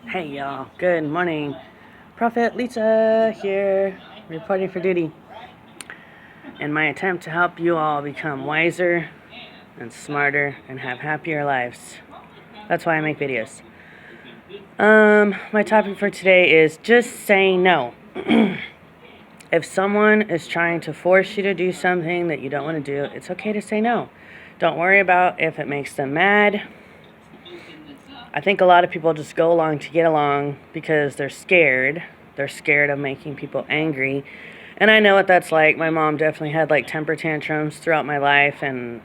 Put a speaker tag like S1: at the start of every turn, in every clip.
S1: Hey y'all, good morning. Prophet Lisa here, reporting for duty. In my attempt to help you all become wiser and smarter and have happier lives. That's why I make videos. My topic for today is just say no. If someone is trying to force you to do something that you don't want to do, it's okay to say no. Don't worry about if it makes them mad. I think a lot of people just go along to get along because they're scared. They're scared of making people angry. And I know what that's like. My mom definitely had like temper tantrums throughout my life, and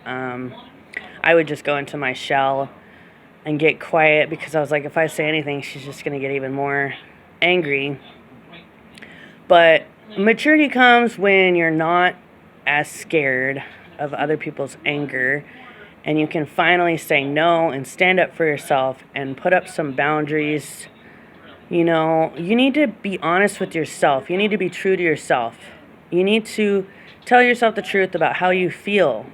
S1: I would just go into my shell and get quiet because I was like, if I say anything, she's just going to get even more angry. But maturity comes when you're not as scared of other people's anger, and you can finally say no and stand up for yourself and put up some boundaries. You know, you need to be honest with yourself. You need to be true to yourself. You need to tell yourself the truth about how you feel.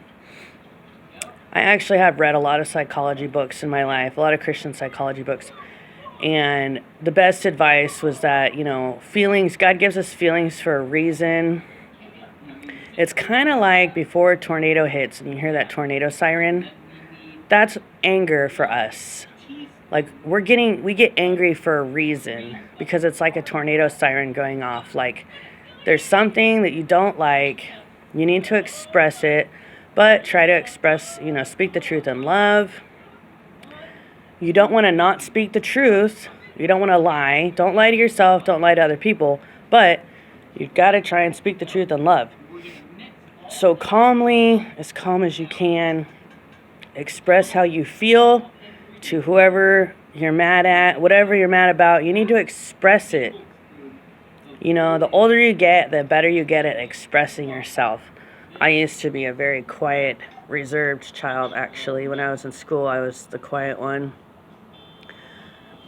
S1: I actually have read a lot of psychology books in my life, a lot of Christian psychology books. And the best advice was that, feelings, God gives us feelings for a reason. It's kind of like before a tornado hits and you hear that tornado siren. That's anger for us. Like we get angry for a reason because it's like a tornado siren going off. Like there's something that you don't like. You need to express it, but try to express, speak the truth in love. You don't want to not speak the truth. You don't want to lie. Don't lie to yourself. Don't lie to other people. But you've got to try and speak the truth in love. So calmly, as calm as you can, express how you feel to whoever you're mad at, whatever you're mad about. You need to express it. The older you get, the better you get at expressing yourself. I used to be a very quiet, reserved child, actually. When I was in school, I was the quiet one.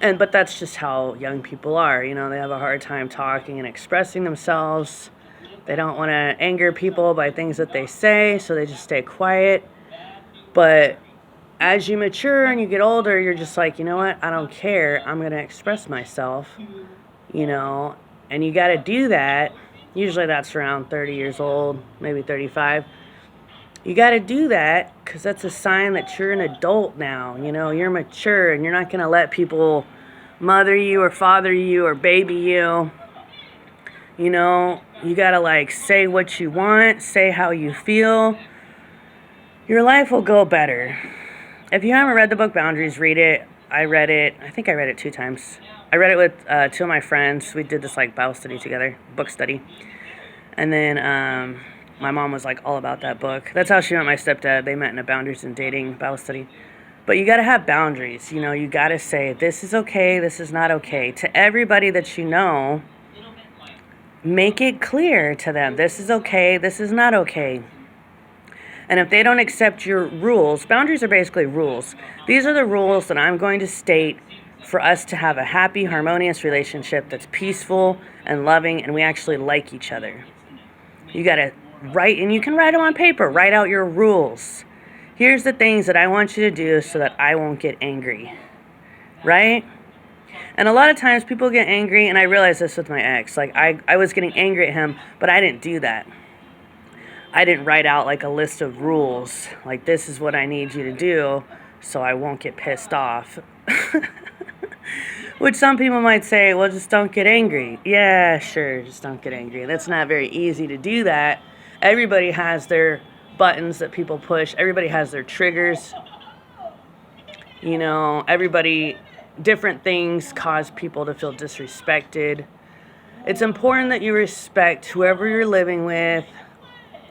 S1: But that's just how young people are. They have a hard time talking and expressing themselves. They don't want to anger people by things that they say, so they just stay quiet. But as you mature and you get older, you're just like, you know what? I don't care. I'm going to express myself, and you got to do that. Usually that's around 30 years old, maybe 35. You got to do that because that's a sign that you're an adult now. You're mature and you're not going to let people mother you or father you or baby you. You got to say what you want, say how you feel. Your life will go better. If you haven't read the book Boundaries, read it. I read it. I think I read it 2 times. I read it with 2 of my friends. We did this Bible study together, book study. And then my mom was all about that book. That's how she met my stepdad. They met in a boundaries and dating Bible study. But you got to have boundaries. You got to say, this is okay, this is not okay. To everybody that you know, make it clear to them, this is okay, this is not okay. And if they don't accept your rules, boundaries are basically rules. These are the rules that I'm going to state for us to have a happy, harmonious relationship that's peaceful and loving, and we actually like each other. You got to write, and you can write them on paper. Write out your rules. Here's the things that I want you to do so that I won't get angry. Right? And a lot of times people get angry, and I realized this with my ex. I was getting angry at him, but I didn't do that. I didn't write out a list of rules. This is what I need you to do so I won't get pissed off. Which some people might say, well, just don't get angry. Yeah, sure, just don't get angry. That's not very easy to do that. Everybody has their buttons that people push. Everybody has their triggers. Everybody, different things cause people to feel disrespected. It's important that you respect whoever you're living with,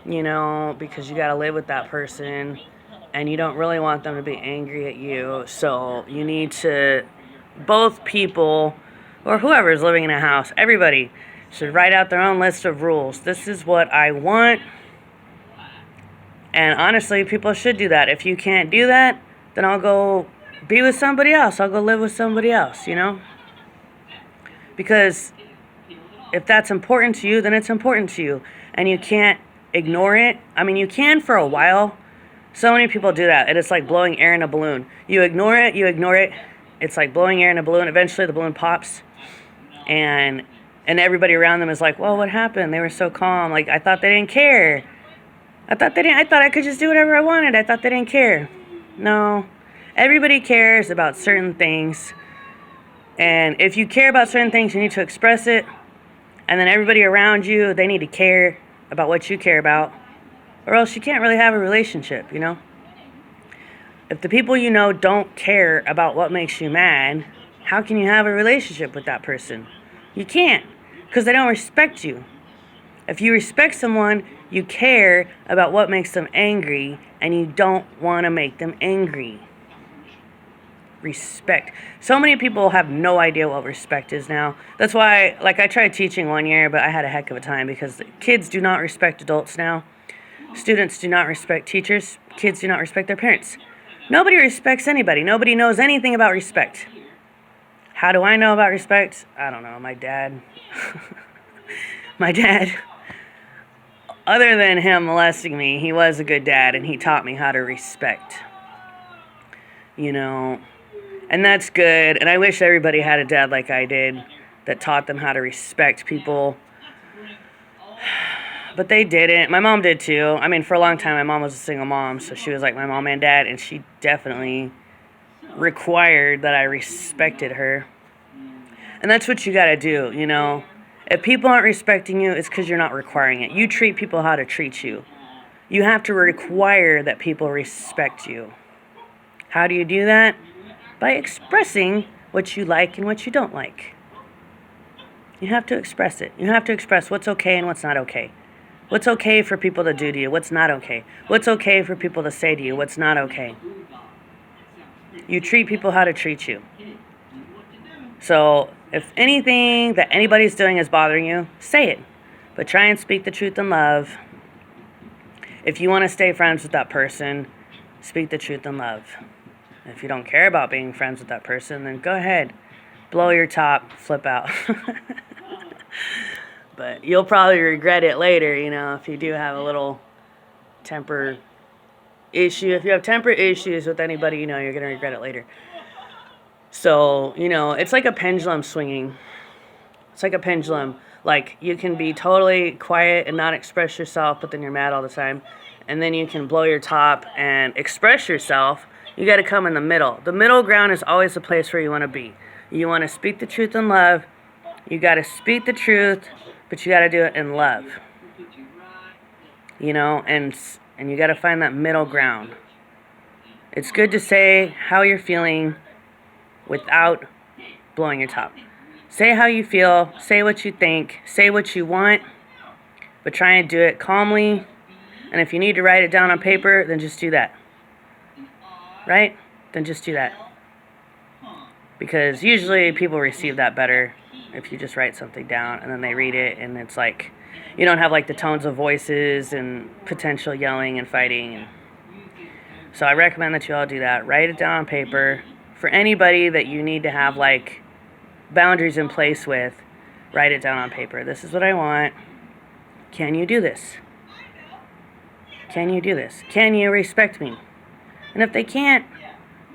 S1: because you got to live with that person and you don't really want them to be angry at you. So you need to, both people or whoever's living in a house, everybody should write out their own list of rules. This is what I want. And honestly, people should do that. If you can't do that, then I'll go be with somebody else. I'll go live with somebody else, Because if that's important to you, then it's important to you. And you can't ignore it. I mean, you can for a while. So many people do that. And it's like blowing air in a balloon. You ignore it, it's like blowing air in a balloon. Eventually the balloon pops, and everybody around them is like, well, what happened? They were so calm. Like, I thought they didn't care. I thought I could just do whatever I wanted. I thought they didn't care. No. Everybody cares about certain things. And if you care about certain things, you need to express it. And then everybody around you, they need to care about what you care about. Or else you can't really have a relationship, you know? If the people you know don't care about what makes you mad, how can you have a relationship with that person? You can't, because they don't respect you. If you respect someone, you care about what makes them angry, and you don't want to make them angry. Respect. So many people have no idea what respect is now. That's why, like, I tried teaching one year, but I had a heck of a time because kids do not respect adults now. Students do not respect teachers. Kids do not respect their parents. Nobody respects anybody. Nobody knows anything about respect. How do I know about respect? I don't know. My dad. My dad. Other than him molesting me, he was a good dad, and he taught me how to respect. You know, and that's good. And I wish everybody had a dad like I did that taught them how to respect people. But they didn't. My mom did too. I mean, for a long time, my mom was a single mom, so she was like my mom and dad, and she definitely required that I respected her. And that's what you gotta do, you know. If people aren't respecting you, it's because you're not requiring it. You treat people how to treat you. You have to require that people respect you. How do you do that? By expressing what you like and what you don't like. You have to express it. You have to express what's okay and what's not okay. What's okay for people to do to you? What's not okay? What's okay for people to say to you? What's not okay? You treat people how to treat you. So, if anything that anybody's doing is bothering you, say it. But try and speak the truth in love. If you want to stay friends with that person, speak the truth in love. If you don't care about being friends with that person, then go ahead. Blow your top, flip out. But you'll probably regret it later, you know, if you do have a little temper issue. If you have temper issues with anybody, you know, you're going to regret it later. So, you know, it's like a pendulum swinging. It's like a pendulum. Like, you can be totally quiet and not express yourself, but then you're mad all the time. And then you can blow your top and express yourself. You got to come in the middle. The middle ground is always the place where you want to be. You want to speak the truth in love. You got to speak the truth, but you got to do it in love. You know, and you got to find that middle ground. It's good to say how you're feeling without blowing your top. Say how you feel, say what you think, say what you want, but try and do it calmly. And if you need to write it down on paper, then just do that. Right? Then just do that. Because usually people receive that better if you just write something down and then they read it and it's like, you don't have like the tones of voices and potential yelling and fighting. So I recommend that you all do that. Write it down on paper. For anybody that you need to have like boundaries in place with, write it down on paper. This is what I want. Can you do this? Can you do this? Can you respect me? And if they can't,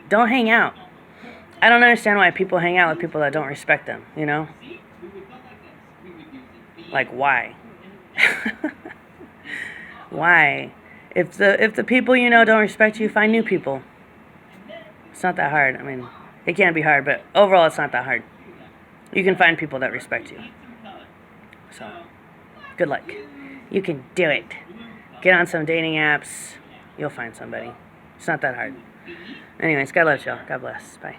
S1: don't hang out. I don't understand why people hang out with people that don't respect them, you know? Like, why? Why? If the people you know don't respect you, find new people. It's not that hard. I mean, it can be hard, but overall it's not that hard. You can find people that respect you. So, good luck. You can do it. Get on some dating apps. You'll find somebody. It's not that hard. Anyways, God loves y'all. God bless. Bye.